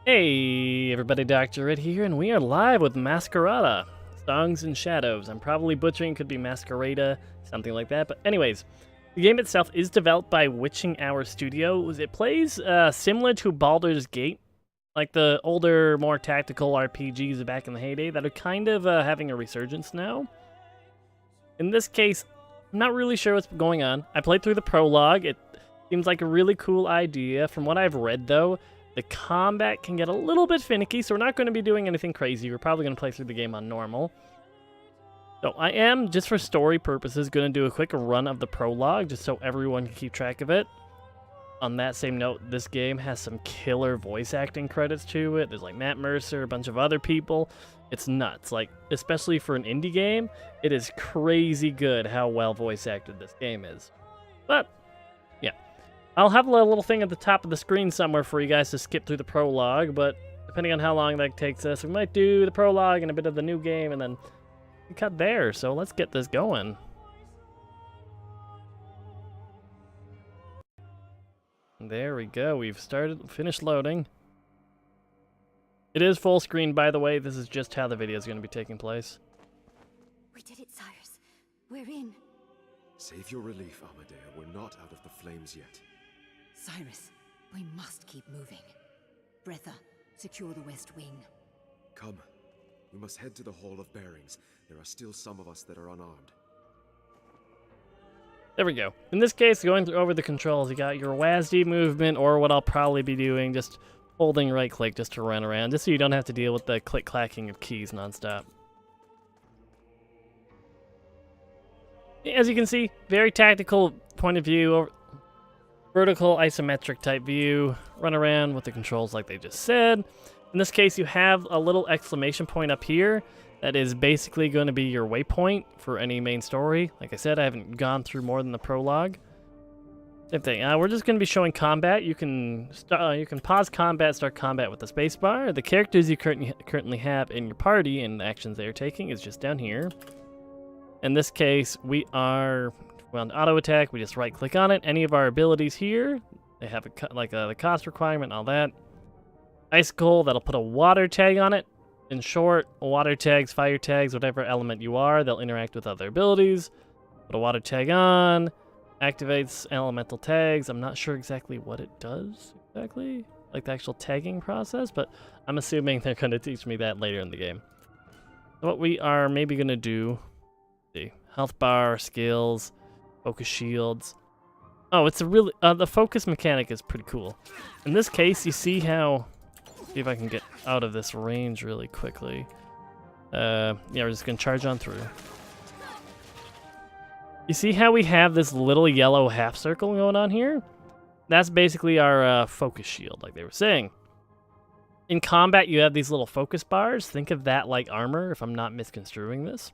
Hey everybody, Dr. Red here, and we are live with Masquerada, Songs and Shadows. I'm probably butchering, could be Masquerada, something like that, but anyways, the game itself is developed by Witching Hour Studios. It plays similar to Baldur's Gate, like the older, more tactical RPGs back in the heyday that are kind of having a resurgence now. In this case, I'm not really sure what's going on. I played through the prologue. It seems like a really cool idea. From what I've read, though, the combat can get a little bit finicky, so we're not going to be doing anything crazy. We're probably going to play through the game on normal. So I am, just for story purposes, going to do a quick run of the prologue, just so everyone can keep track of it. On that same note, this game has some killer voice acting credits to it. There's like Matt Mercer, a bunch of other people. It's nuts. Like, especially for an indie game, it is crazy good how well voice acted this game is. But yeah, I'll have a little thing at the top of the screen somewhere for you guys to skip through the prologue, but depending on how long that takes us, we might do the prologue and a bit of the new game, and then we cut there. So let's get this going. There we go. We've finished loading. It is full screen, by the way. This is just how the video is going to be taking place. We did it, Cyrus. We're in. Save your relief, Amadea. We're not out of the flames yet. Cyrus, we must keep moving. Bretha, secure the west wing. Come. We must head to the Hall of Bearings. There are still some of us that are unarmed. There we go. In this case, going over the controls, you got your WASD movement, or what I'll probably be doing, just holding right-click just to run around, just so you don't have to deal with the click-clacking of keys nonstop. As you can see, very tactical point of view, vertical isometric type view, run around with the controls like they just said. In this case, you have a little exclamation point up here that is basically going to be your waypoint for any main story. Like I said, I haven't gone through more than the prologue. Same thing. We're just going to be showing combat. You can pause combat, start combat with the spacebar. The characters you currently have in your party and the actions they are taking is just down here. In this case, we are on auto attack. We just right click on it. Any of our abilities here, they have the cost requirement and all that. Icicle, that'll put a water tag on it. In short, water tags, fire tags, whatever element you are, they'll interact with other abilities. Put a water tag on, activates elemental tags. I'm not sure exactly what it does exactly, like the actual tagging process, but I'm assuming they're going to teach me that later in the game. So what we are maybe going to do, let's see, health bar, skills, focus shields. Oh, it's a really, the focus mechanic is pretty cool. In this case, you see how, see if I can get out of this range really quickly. Yeah, we're just going to charge on through. You see how we have this little yellow half circle going on here? That's basically our focus shield, like they were saying. In combat, you have these little focus bars. Think of that like armor, if I'm not misconstruing this.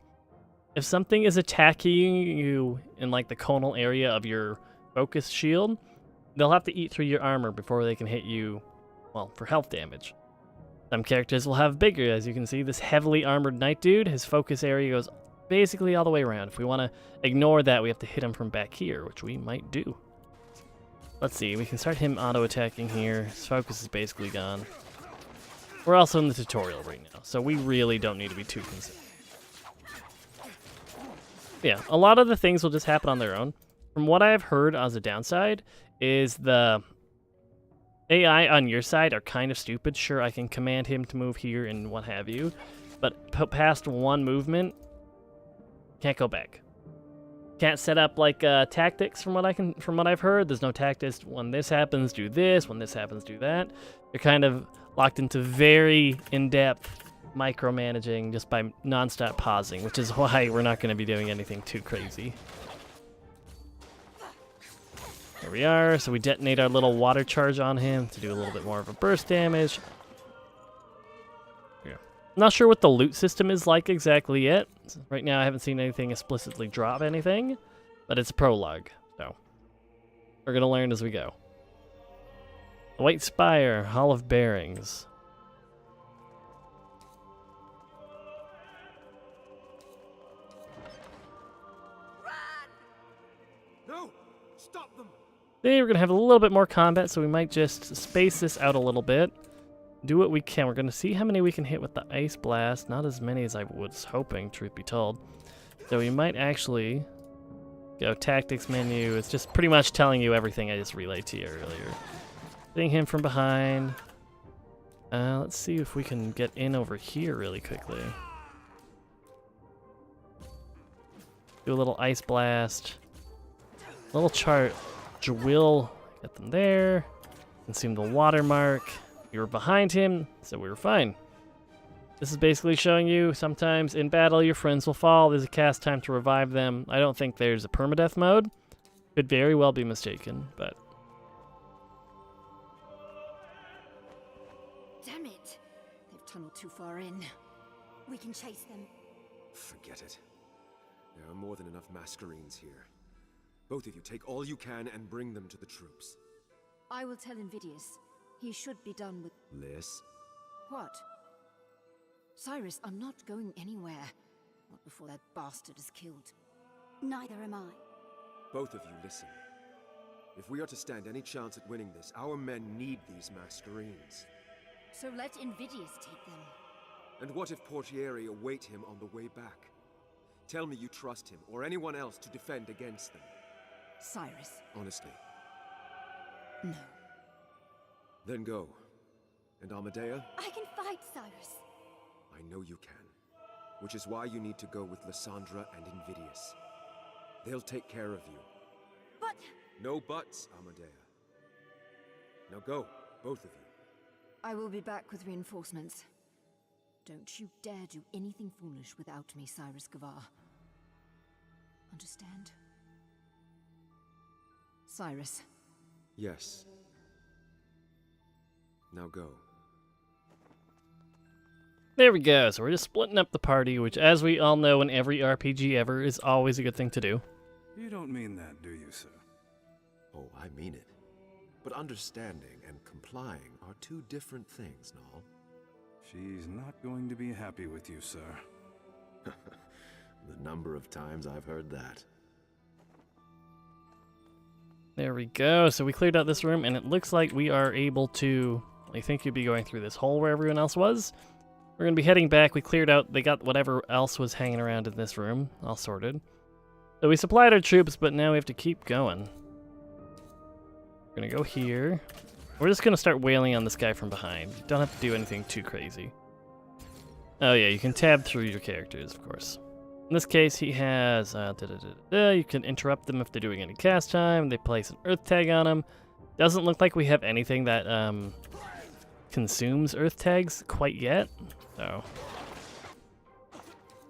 If something is attacking you in like the conal area of your focus shield, they'll have to eat through your armor before they can hit you, well, for health damage. Some characters will have bigger. As you can see, this heavily armored knight dude, his focus area goes basically all the way around. If we want to ignore that, we have to hit him from back here, which we might do. Let's see, we can start him auto-attacking here. His focus is basically gone. We're also in the tutorial right now, so we really don't need to be too concerned. Yeah, a lot of the things will just happen on their own. From what I've heard as a downside is the AI on your side are kind of stupid. Sure, I can command him to move here and what have you, but past one movement, can't go back. Can't set up like tactics from what I've heard. There's no tactics. When this happens, do this. When this happens, do that. You're kind of locked into very in-depth micromanaging just by non-stop pausing, which is why we're not going to be doing anything too crazy. There we are. So we detonate our little water charge on him to do a little bit more of a burst damage. Yeah. Not sure what the loot system is like exactly yet. Right now I haven't seen anything explicitly drop anything, but it's a prologue, so we're going to learn as we go. The White Spire, Hall of Bearings. No! Stop them! Today we're going to have a little bit more combat, so we might just space this out a little bit. do what we can. We're going to see how many we can hit with the Ice Blast. Not as many as I was hoping, truth be told. So we might actually go Tactics menu. It's just pretty much telling you everything I just relayed to you earlier. Hitting him from behind. Let's see if we can get in over here really quickly. Do a little Ice Blast. Little charge will get them there. Consume the watermark. We were behind him, so we were fine. This is basically showing you sometimes in battle your friends will fall. There's a cast time to revive them. I don't think there's a permadeath mode. Could very well be mistaken, but... Damn it! They've tunneled too far in. We can chase them. Forget it. There are more than enough Mascherines here. Both of you take all you can and bring them to the troops. I will tell Invidius. He should be done with... Liz? What? Cyrus, I'm not going anywhere. Not before that bastard is killed. Neither am I. Both of you listen. If we are to stand any chance at winning this, our men need these Mascherines. So let Invidius take them. And what if Portieri await him on the way back? Tell me you trust him, or anyone else, to defend against them. Cyrus. Honestly. No. Then go. And Amadea? I can fight, Cyrus. I know you can. Which is why you need to go with Lysandra and Invidius. They'll take care of you. But... No buts, Amadea. Now go, both of you. I will be back with reinforcements. Don't you dare do anything foolish without me, Cyrus Gavar. Understand? Cyrus. Yes. Now go. There we go. So we're just splitting up the party, which, as we all know in every RPG ever, is always a good thing to do. You don't mean that, do you, sir? Oh, I mean it. But understanding and complying are two different things, Null. She's not going to be happy with you, sir. The number of times I've heard that. There we go. So we cleared out this room, and it looks like we are able to... I think you'd be going through this hole where everyone else was. We're going to be heading back. We cleared out... They got whatever else was hanging around in this room. All sorted. So we supplied our troops, but now we have to keep going. We're going to go here. We're just going to start wailing on this guy from behind. You don't have to do anything too crazy. Oh yeah, you can tab through your characters, of course. In this case, he has... You can interrupt them if they're doing any cast time. They place an earth tag on him. Doesn't look like we have anything that consumes earth tags quite yet. So...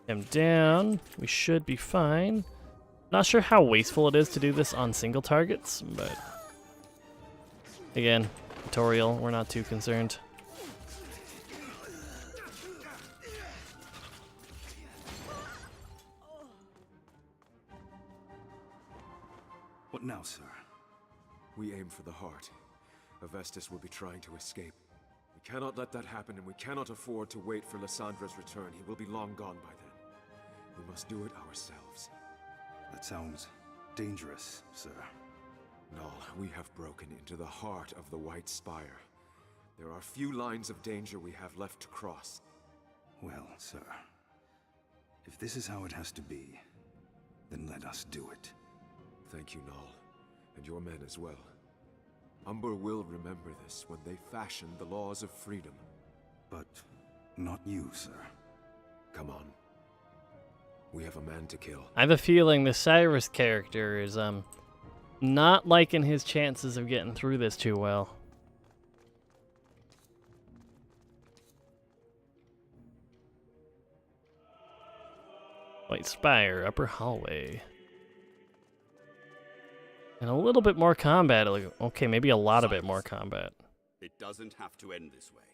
him down. We should be fine. Not sure how wasteful it is to do this on single targets, but... Again, tutorial, we're not too concerned. What now, sir? We aim for the heart. Avestus will be trying to escape. We cannot let that happen, and we cannot afford to wait for Lysandra's return. He will be long gone by then. We must do it ourselves. That sounds dangerous, sir. Null, we have broken into the heart of the White Spire. There are few lines of danger we have left to cross. Well, sir, if this is how it has to be, then let us do it. Thank you, Null, and your men as well. Umber will remember this when they fashion the laws of freedom. But not you, sir. Come on. We have a man to kill. I have a feeling the Cyrus character is, not liking his chances of getting through this too well. White Spire, upper hallway. And a little bit more combat. Okay, maybe a lot of bit more combat. It doesn't have to end this way.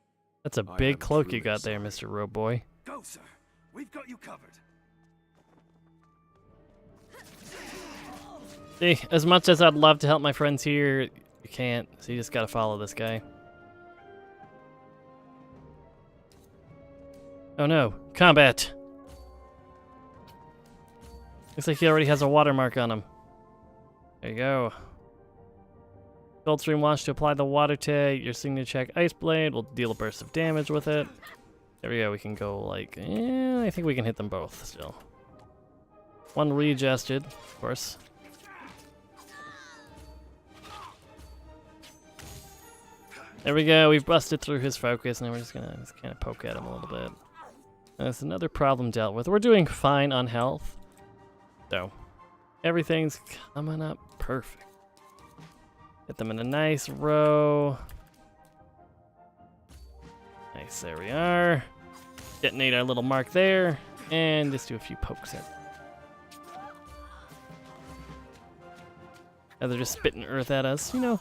That's a big cloak you got there, Mr. Robe Boy. Go, sir. We've got you covered. See, as much as I'd love to help my friends here, you can't. So you just gotta follow this guy. Oh no, combat! Looks like he already has a watermark on him. There you go. Coldstream wants to apply the water tag. Your signature check Ice Blade will deal a burst of damage with it. There we go. We can go like, I think we can hit them both still. One readjusted, of course. There we go. We've busted through his focus. Now we're just gonna kind of poke at him a little bit. That's another problem dealt with. We're doing fine on health, so everything's coming up perfect. Get them in a nice row. Nice, there we are. Detonate our little mark there, and just do a few pokes at. Now they're just spitting earth at us. You know,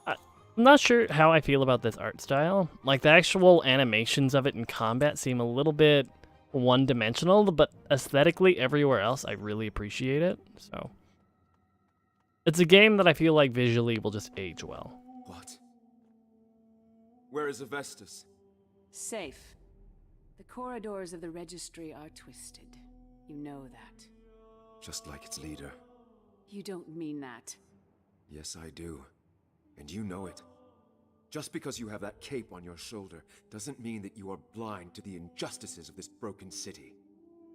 I'm not sure how I feel about this art style. Like, the actual animations of it in combat seem a little bit one-dimensional, but aesthetically, everywhere else, I really appreciate it. So, it's a game that I feel like visually will just age well. What? Where is Avestus? Safe. The corridors of the registry are twisted. You know that. Just like its leader. You don't mean that. Yes, I do. And you know it. Just because you have that cape on your shoulder doesn't mean that you are blind to the injustices of this broken city.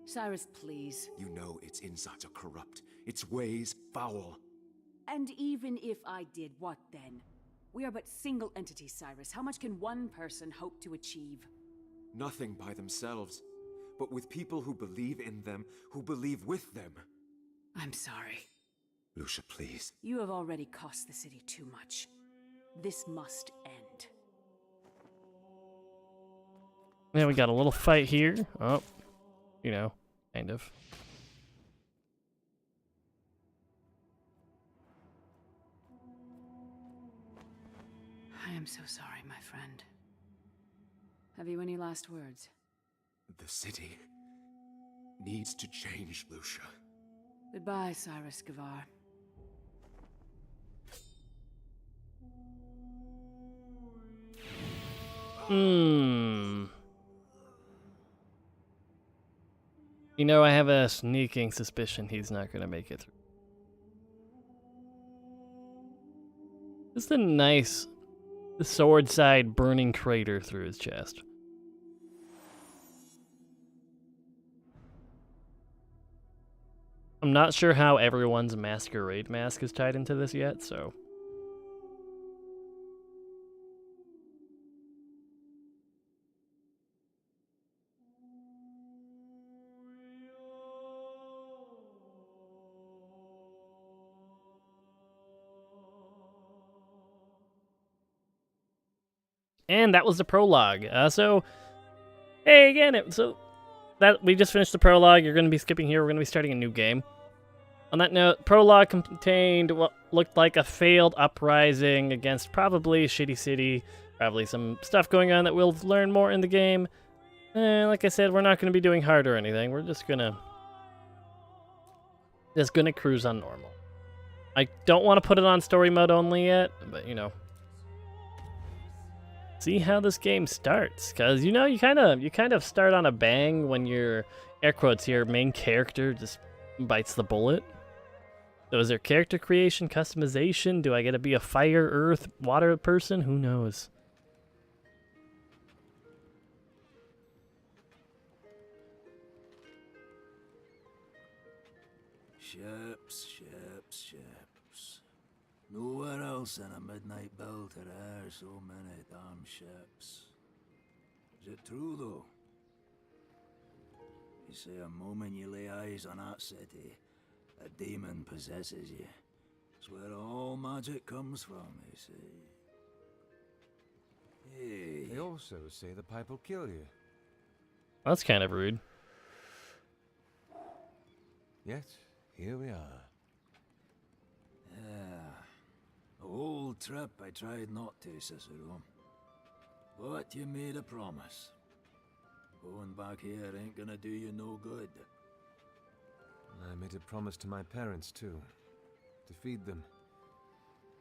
Cyrus, please. You know its insides are corrupt, its ways foul. And even if I did, what then? We are but single entities, Cyrus. How much can one person hope to achieve? Nothing by themselves, but with people who believe in them, who believe with them. I'm sorry. Lucia, please. You have already cost the city too much. This must end. Yeah, we got a little fight here. Oh, you know, kind of. I am so sorry, my friend. Have you any last words? The city needs to change, Lucia. Goodbye, Cyrus Gavar. You know, I have a sneaking suspicion he's not going to make it through. Just a nice sword side burning crater through his chest. I'm not sure how everyone's masquerade mask is tied into this yet, so... And that was the prologue. So, hey, again, so that we just finished the prologue. You're going to be skipping here. We're going to be starting a new game. On that note, prologue contained what looked like a failed uprising against probably a shitty city. Probably some stuff going on that we'll learn more in the game. Like I said, we're not going to be doing hard or anything. We're just going to cruise on normal. I don't want to put it on story mode only yet, but you know. See how this game starts, because you know you kind of start on a bang when your air quotes here main character just bites the bullet. So is there character creation, customization? Do I get to be a fire, earth, water person? Who knows? Ships, ships, ships. Nowhere else in a midnight build are there so many damn ships. Is it true, though? You say a moment you lay eyes on that city, a demon possesses you. It's where all magic comes from, they say. Hey. They also say the pipe will kill you. That's kind of rude. Yet, here we are. Yeah. The whole trip I tried not to, Cicero. But you made a promise. Going back here ain't gonna do you no good. I made a promise to my parents, too. To feed them.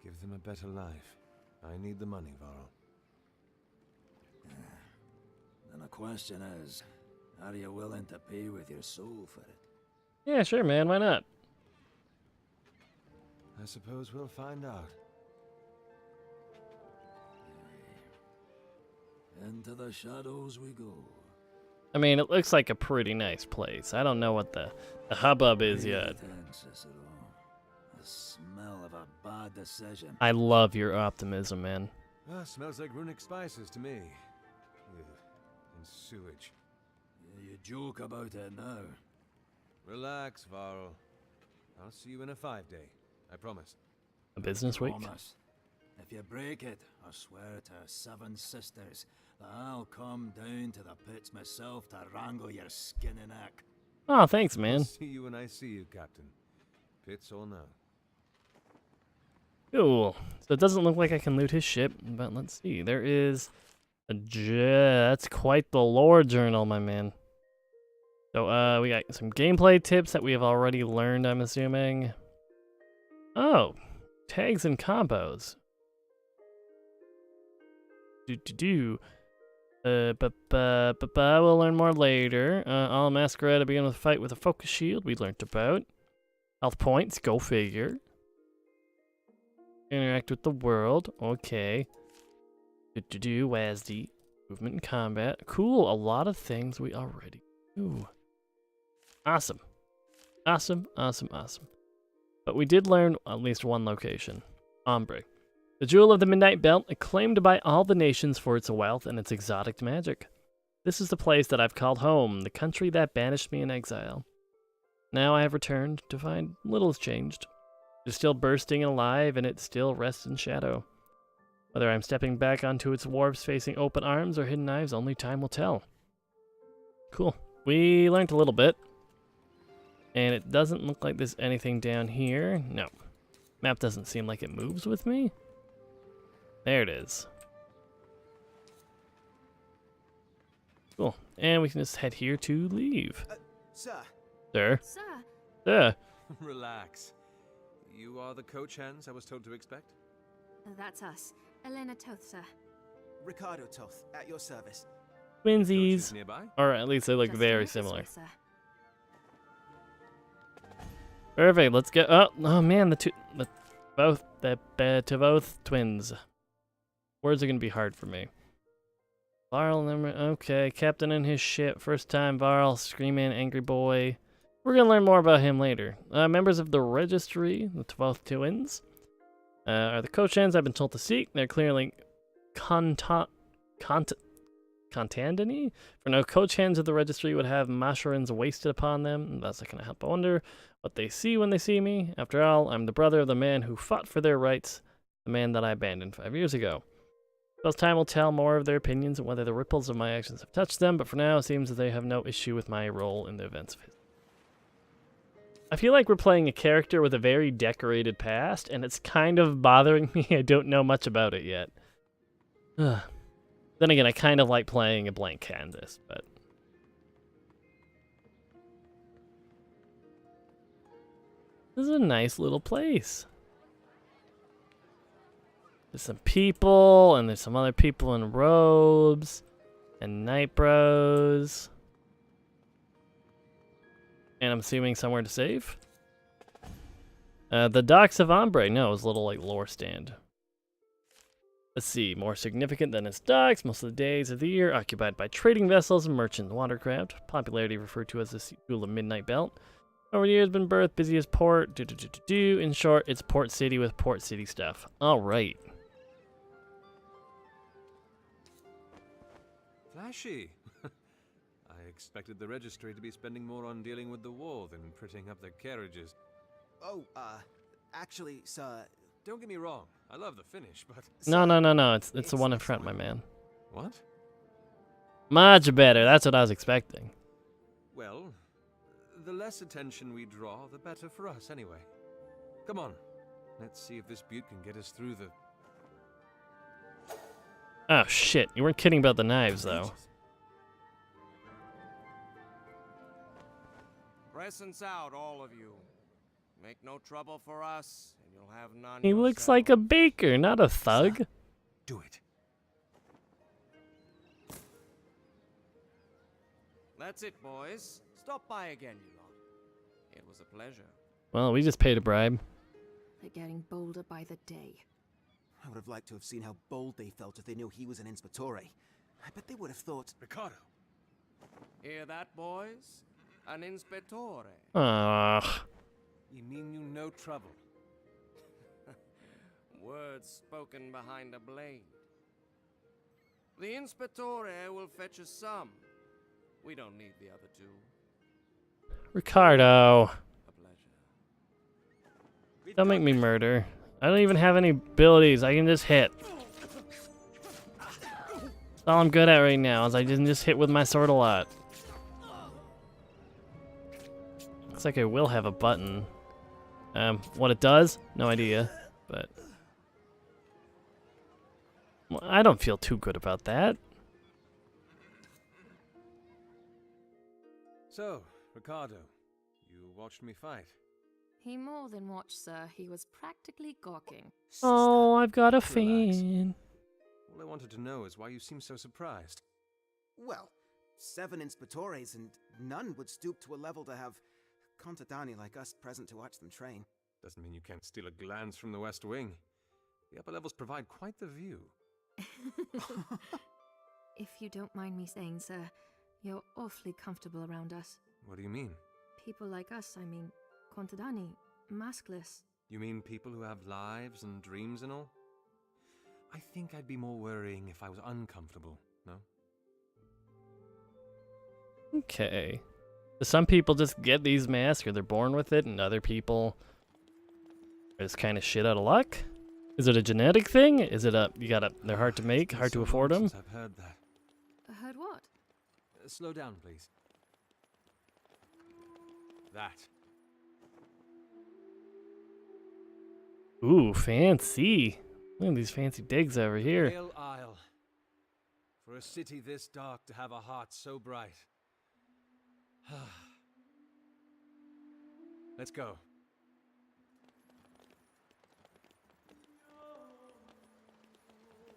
Give them a better life. I need the money, Varl. Then the question is, are you willing to pay with your soul for it? Yeah, sure, man. Why not? I suppose we'll find out. Into the shadows we go. I mean, it looks like a pretty nice place. I don't know what the hubbub is yet. Then, Cicero. The smell of a bad decision. I love your optimism, man. Ah, smells like runic spices to me. Ugh, and sewage. You joke about it now. Relax, Varl. I'll see you in a 5-day. I promise. A business week? Promise. If you break it, I swear to 7 sisters that I'll come down to the pits myself to wrangle your skinny neck. Oh, thanks, man. I'll see you when I see you, Captain. Pits or no. Cool. So it doesn't look like I can loot his ship, but let's see. There is a that's quite the lore journal, my man. So we got some gameplay tips that we have already learned, I'm assuming. Oh, tags and combos. We'll learn more later. All Masquerada begin with a fight with a focus shield. We learned about. Health points, go figure. Interact with the world, okay. WASD, movement and combat. Cool, a lot of things we already do. Awesome. Awesome, awesome, awesome. But we did learn at least one location. Ombre. The Jewel of the Midnight Belt, acclaimed by all the nations for its wealth and its exotic magic. This is the place that I've called home, the country that banished me in exile. Now I have returned to find little has changed. It is still bursting and alive, and it still rests in shadow. Whether I'm stepping back onto its wharves facing open arms or hidden knives, only time will tell. Cool. We learned a little bit. And it doesn't look like there's anything down here. No. Map doesn't seem like it moves with me. There it is. Cool. And we can just head here to leave. Sir. Sir. Sir. Sir. Relax. You are the coach hands I was told to expect? That's us. Elena Toth, sir. Ricardo Toth, at your service. Twinsies. Nearby? Or at least they look Just very this way, similar. sir. Perfect. Let's get. Oh man, to both twins. Words are gonna be hard for me. Varl, okay, captain in his ship. First time Varl, screaming, angry boy. We're gonna learn more about him later. Members of the registry, the 12 twins, are the coach hands I've been told to seek. They're clearly contandini. For no coach hands of the registry would have Mascherines wasted upon them. That's not gonna help. I wonder what they see when they see me. After all, I'm the brother of the man who fought for their rights, the man that I abandoned 5 years ago. Well, time will tell more of their opinions and whether the ripples of my actions have touched them, but for now it seems that they have no issue with my role in the events of history. I feel like we're playing a character with a very decorated past, and it's kind of bothering me. I don't know much about it yet. Then again, I kind of like playing a blank canvas, but... This is a nice little place. There's some people, and there's some other people in robes, and night bros. And I'm assuming somewhere to save. The docks of Ombre. No, it's a little like lore stand. Let's see. More significant than its docks. Most of the days of the year occupied by trading vessels and merchant watercraft. Popularity referred to as the Jewel of Midnight Belt. Over the years, been birthed, busiest port. In short, it's port city with port city stuff. All right. Flashy. I expected the registry to be spending more on dealing with the war than prettying up their carriages. Oh, actually, sir... Don't get me wrong, I love the finish, but... No. It's the one in front, my man. What? Much better. That's what I was expecting. Well, the less attention we draw, the better for us anyway. Come on, let's see if this butte can get us through the... Oh, shit. You weren't kidding about the knives, though. Presents out, all of you. Make no trouble for us, and you'll have none. He looks like a baker, not a thug. Sir, do it. That's it, boys. Stop by again, you lot. It was a pleasure. Well, we just paid a bribe. They're getting bolder by the day. I would have liked to have seen how bold they felt if they knew he was an Inspectore. I bet they would have thought... Ricardo! Hear that, boys? An inspettore. You mean you no trouble? Words spoken behind a blade. The inspettore will fetch a sum. We don't need the other two. Ricardo. A pleasure. Don't make me murder. I don't even have any abilities. I can just hit. That's all I'm good at right now is I can just hit with my sword a lot. Looks like I will have a button. What it does? No idea. But well, I don't feel too good about that. So, Ricardo, you watched me fight. He more than watched, sir. He was practically gawking. Oh, I've got a fan. All I wanted to know is why you seem so surprised. Well, 7 inspectores and none would stoop to a level to have contadani like us present to watch them train. Doesn't mean you can't steal a glance from the West Wing. The upper levels provide quite the view. If you don't mind me saying, sir, you're awfully comfortable around us. What do you mean? People like us, I mean, contadani, maskless. You mean people who have lives and dreams and all? I think I'd be more worrying if I was uncomfortable, no? Okay. Some people just get these masks or they're born with it, and other people are just kind of shit out of luck? Is it a genetic thing? Is it they're hard to make, hard to afford them? I've heard that. Heard what? Slow down, please. That. Ooh, fancy. Look at these fancy digs over here. Pale Isle. For a city this dark to have a heart so bright. Let's go.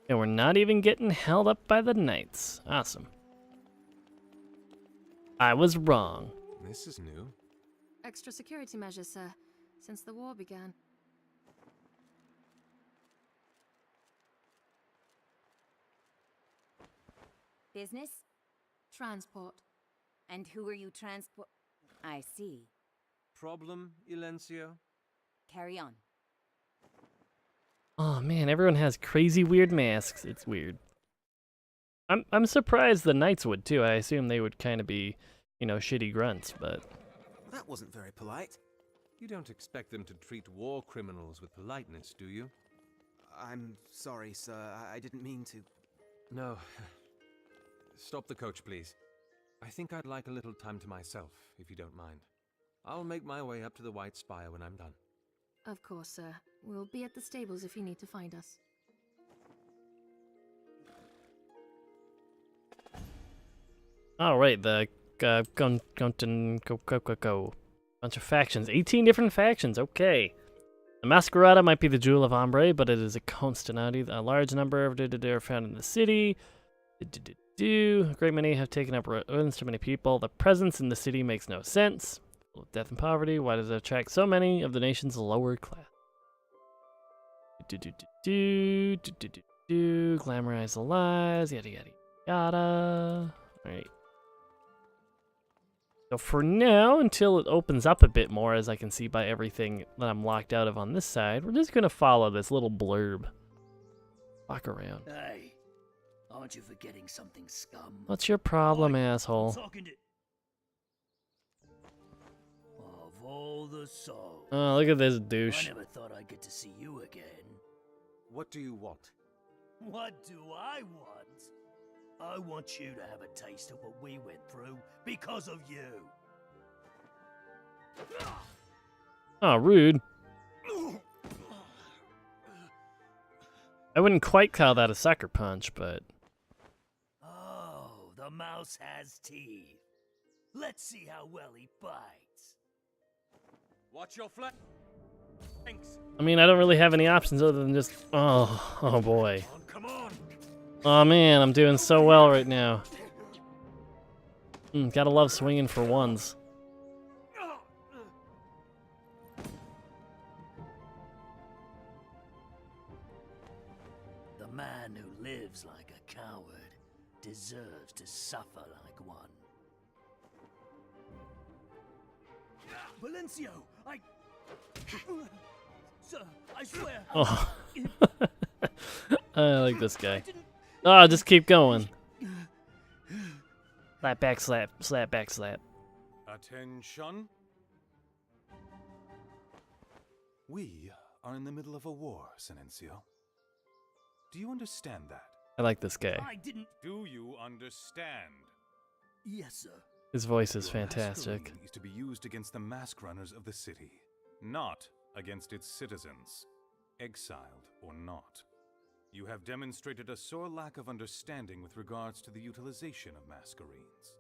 And we're not even getting held up by the knights. Awesome. I was wrong. This is new. Extra security measures, sir, since the war began. Business? Transport. And who are you transport? I see. Problem, Ilencio? Carry on. Oh man, everyone has crazy weird masks. It's weird. I'm surprised the knights would too. I assume they would kind of be, you know, shitty grunts, but That wasn't very polite. You don't expect them to treat war criminals with politeness, do you? I'm sorry, sir. I didn't mean to. No. Stop the coach, please. I think I'd like a little time to myself, if you don't mind. I'll make my way up to the White Spire when I'm done. Of course, sir. We'll be at the stables if you need to find us. all right, the go. Bunch of factions, 18 different factions. Okay. The Masquerada might be the jewel of Ombre, but it is a constantity. A large number of are found in the city. A great many have taken up residence to many people. The presence in the city makes no sense. Full of death and poverty. Why does it attract so many of the nation's lower class? Glamorize the lies. Yada yada yada. Alright. So for now, until it opens up a bit more, as I can see by everything that I'm locked out of on this side, we're just going to follow this little blurb. Walk around. Hey, aren't you forgetting something, scum? What's your problem, asshole? Talking to... Of all the souls. Oh, look at this douche. I never thought I'd get to see you again. What do you want? What do I want? I want you to have a taste of what we went through because of you. Oh, rude. I wouldn't quite call that a sucker punch, but... Oh, the mouse has teeth. Let's see how well he bites. Watch your flank. Thanks. I mean, I don't really have any options other than just... Oh boy. Come on. Oh man, I'm doing so well right now. Gotta love swinging for ones. The man who lives like a coward suffer like one. Valencio, Sir, I swear. Oh. I like this guy. Oh, just keep going. Slap back, slap, slap back, slap. Attention. We are in the middle of a war, Silencio. Do you understand that? I like this guy. I didn't. Do you understand? Yes, sir. His voice is Your fantastic. masquerine is to be used against the mask runners of the city, not against its citizens, exiled or not. You have demonstrated a sore lack of understanding with regards to the utilization of masquerines.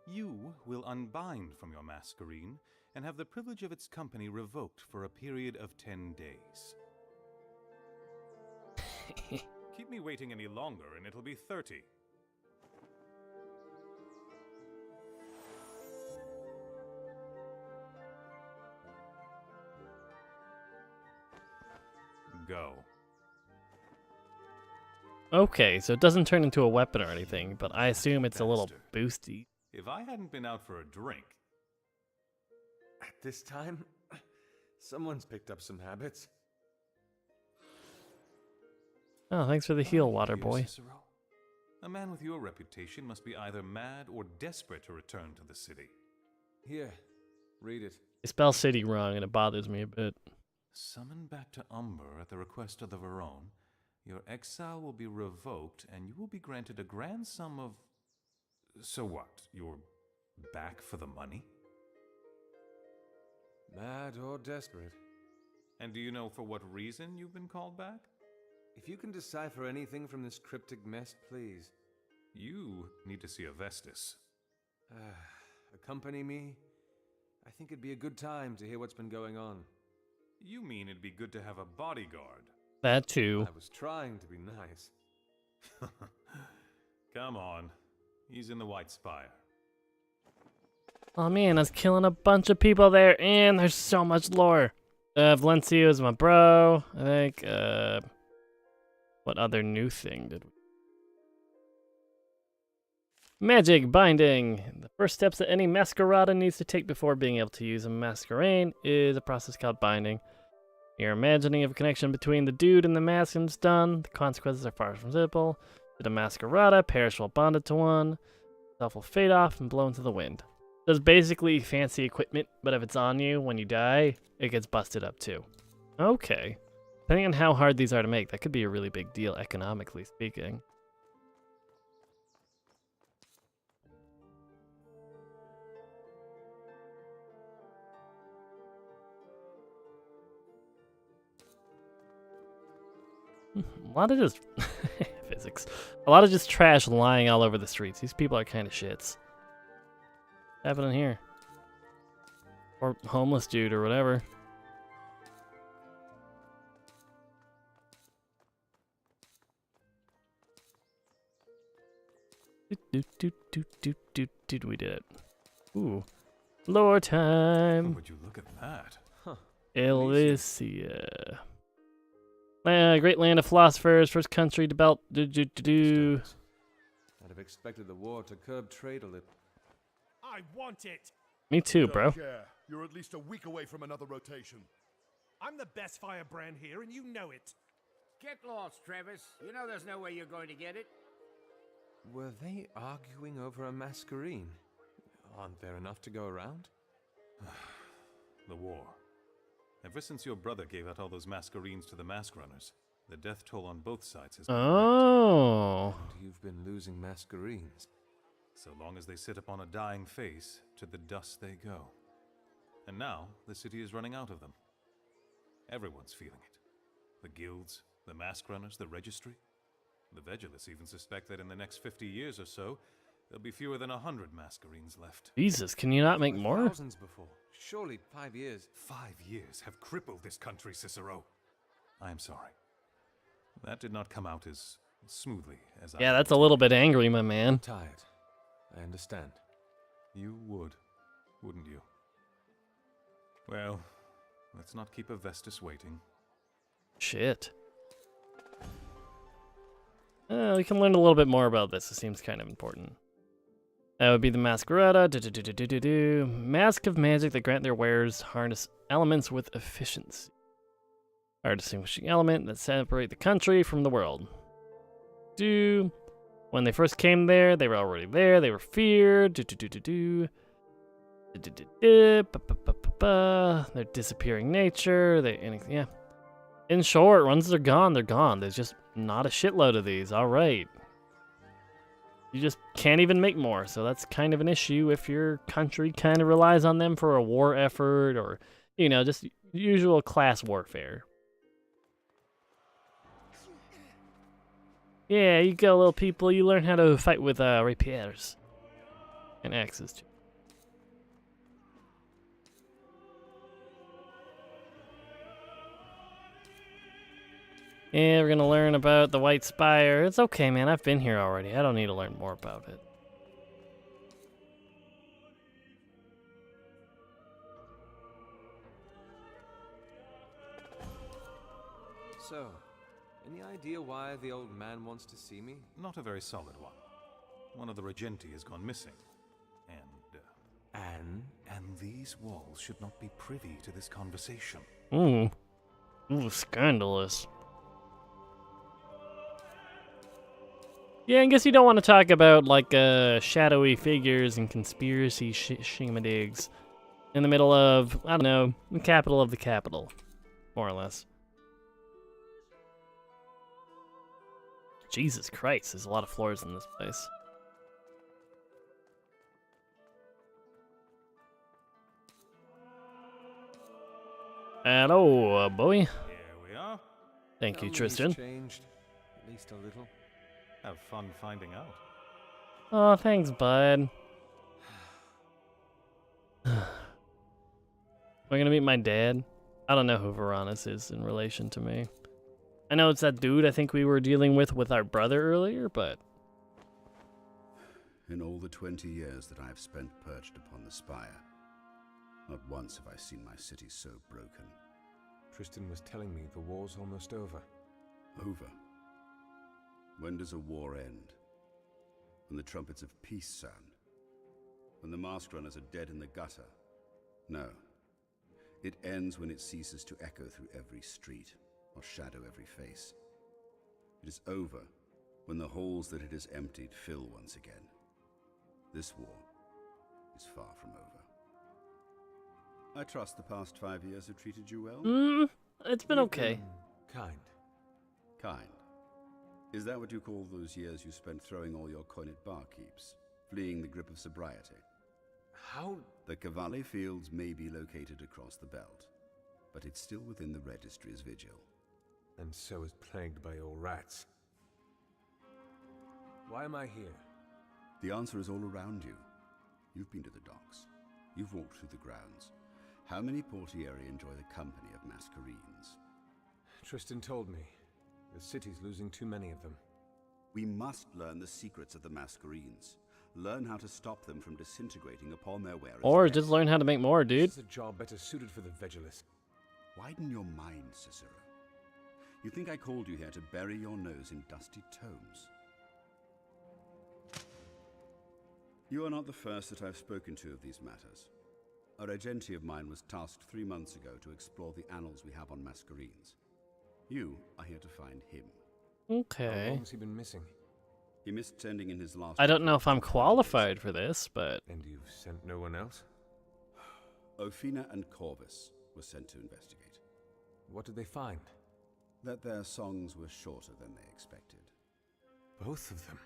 You will unbind from your masquerine and have the privilege of its company revoked for a period of 10 days. Keep me waiting any longer and it'll be 30. Go. Okay, so it doesn't turn into a weapon or anything, but I assume it's a little boosty. If I hadn't been out for a drink... At this time, someone's picked up some habits. Oh, thanks for the heal, water Dear boy. Cicero, a man with your reputation must be either mad or desperate to return to the city. Here, read it. They spell city wrong and it bothers me a bit. Summoned back to Umber at the request of the Verone, your exile will be revoked and you will be granted a grand sum of... So what? You're back for the money? Mad or desperate. And do you know for what reason you've been called back? If you can decipher anything from this cryptic mess, please. You need to see a Vestus. Accompany me? I think it'd be a good time to hear what's been going on. You mean it'd be good to have a bodyguard? That too. I was trying to be nice. Come on. He's in the White Spire. Oh man, I was killing a bunch of people there, and there's so much lore. Valencio is my bro. I think, what other new thing did we... Magic binding. The first steps that any Masquerada needs to take before being able to use a Masquerade is a process called binding. Your imagining of a connection between the dude and the mask is done. The consequences are far from simple. Did a Masquerada perish while bonded to one? Self will fade off and blow into the wind. So it's basically fancy equipment, but if it's on you when you die, it gets busted up too. Okay. Depending on how hard these are to make, that could be a really big deal economically speaking. A lot of just physics. A lot of just trash lying all over the streets. These people are kind of shits. What's happening here? Or homeless dude or whatever. We did it. Ooh. Lore time. Would you look at that? Huh. Elysia. Great land of philosophers, first country to belt. I'd have expected the war to curb trade a little. I want it. Me too, bro. Yeah, you're at least a week away from another rotation. I'm the best firebrand here, and you know it. Get lost, Travis. You know there's no way you're going to get it. Were they arguing over a masquerine? Aren't there enough to go around? The war. Ever since your brother gave out all those masquerines to the mask runners, the death toll on both sides has been Oh. And you've been losing masquerines. So long as they sit upon a dying face, to the dust they go. And now, the city is running out of them. Everyone's feeling it. The guilds, the mask runners, the registry. The Vegelus even suspect that in the next 50 years or so, there'll be fewer than 100 masquerines left. Jesus, can you not make more? Thousands before. Surely 5 years. 5 years have crippled this country, Cicero. I am sorry. That did not come out as smoothly as I... Yeah, that's a little bit angry, my man. Tired. I understand. You would, wouldn't you? Well, let's not keep a Vestus waiting. Shit. We can learn a little bit more about this. It seems kind of important. That would be the Masquerada. Mask of magic that grant their wearers harness elements with efficiency. Are a distinguishing element that separate the country from the world. When they first came there, they were already there. They were feared. Their disappearing nature. Yeah. In short, once they're gone, they're gone. There's just not a shitload of these. All right. You just can't even make more, so that's kind of an issue if your country kind of relies on them for a war effort or, you know, just usual class warfare. Yeah, you go, little people. You learn how to fight with rapiers and axes too. Yeah, we're gonna learn about the White Spire. It's okay, man. I've been here already. I don't need to learn more about it. So, any idea why the old man wants to see me? Not a very solid one. One of the Regenti has gone missing. And these walls should not be privy to this conversation. Ooh, scandalous. Yeah, I guess you don't want to talk about, like, shadowy figures and conspiracy shingadigs in the middle of, I don't know, the capital of the capital, more or less. Jesus Christ, there's a lot of floors in this place. Hello, boy. Here we are. Thank you, Tristan. Changed, at least a little. Have fun finding out. Oh, thanks, bud. Am I gonna meet my dad? I don't know who Varanus is in relation to me. I know it's that dude I think we were dealing with our brother earlier, but... In all the 20 years that I have spent perched upon the spire, not once have I seen my city so broken. Tristan was telling me the war's almost over. Over? When does a war end? When the trumpets of peace sound? When the mask runners are dead in the gutter? No. It ends when it ceases to echo through every street, or shadow every face. It is over when the halls that it has emptied fill once again. This war is far from over. I trust the past 5 years have treated you well? It's been okay. Kind. Kind. Is that what you call those years you spent throwing all your coin at barkeeps, fleeing the grip of sobriety? How? The Cavalli Fields may be located across the belt, but it's still within the registry's vigil. And so is plagued by your rats. Why am I here? The answer is all around you. You've been to the docks. You've walked through the grounds. How many portieri enjoy the company of Mascherines? Tristan told me. The city's losing too many of them. We must learn the secrets of the Mascherines. Learn how to stop them from disintegrating upon their wearers. Or just learn how to make more, dude. This is a job better suited for the Vigilus. Widen your mind, Cicero. You think I called you here to bury your nose in dusty tomes? You are not the first that I've spoken to of these matters. A regenti of mine was tasked 3 months ago to explore the annals we have on Mascherines. You are here to find him. Okay. How long's he been missing? He missed sending in his last... I don't know if I'm qualified for this, but... And you've sent no one else? Ophina and Corvus were sent to investigate. What did they find? That their songs were shorter than they expected. Both of them?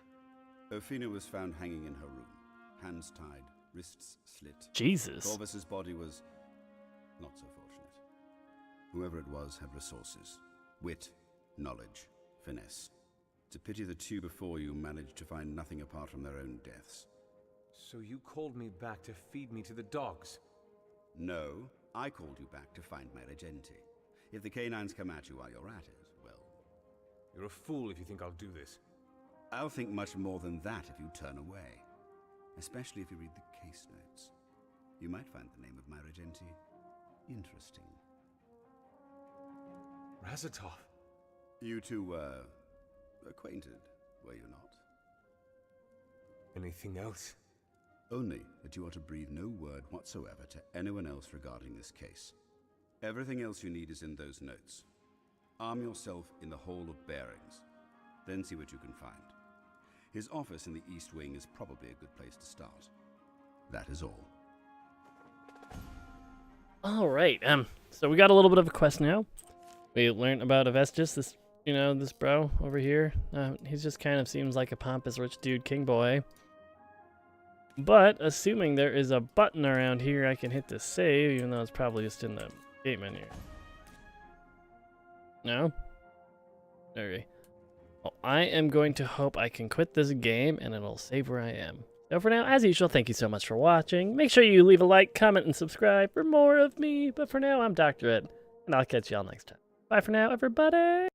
Ophina was found hanging in her room, hands tied, wrists slit. Jesus. Corvus's body was not so fortunate. Whoever it was had resources. Wit, knowledge, finesse. It's a pity the two before you managed to find nothing apart from their own deaths. So you called me back to feed me to the dogs? No, I called you back to find my regenti. If the canines come at you while you're at it, well... You're a fool if you think I'll do this. I'll think much more than that if you turn away. Especially if you read the case notes. You might find the name of my regenti interesting. Razatov. You two were acquainted, were you not? Anything else? Only that you are to breathe no word whatsoever to anyone else regarding this case. Everything else you need is in those notes. Arm yourself in the Hall of Bearings, then see what you can find. His office in the East Wing is probably a good place to start. That is all. All right. So we got a little bit of a quest now. We learned about Avestus, this, this bro over here. He just kind of seems like a pompous rich dude, king boy. But assuming there is a button around here I can hit to save, even though it's probably just in the gate menu. No? Okay. Well, I am going to hope I can quit this game and it'll save where I am. So for now, as usual, thank you so much for watching. Make sure you leave a like, comment, and subscribe for more of me. But for now, I'm Dr. Ed, and I'll catch y'all next time. Bye for now, everybody!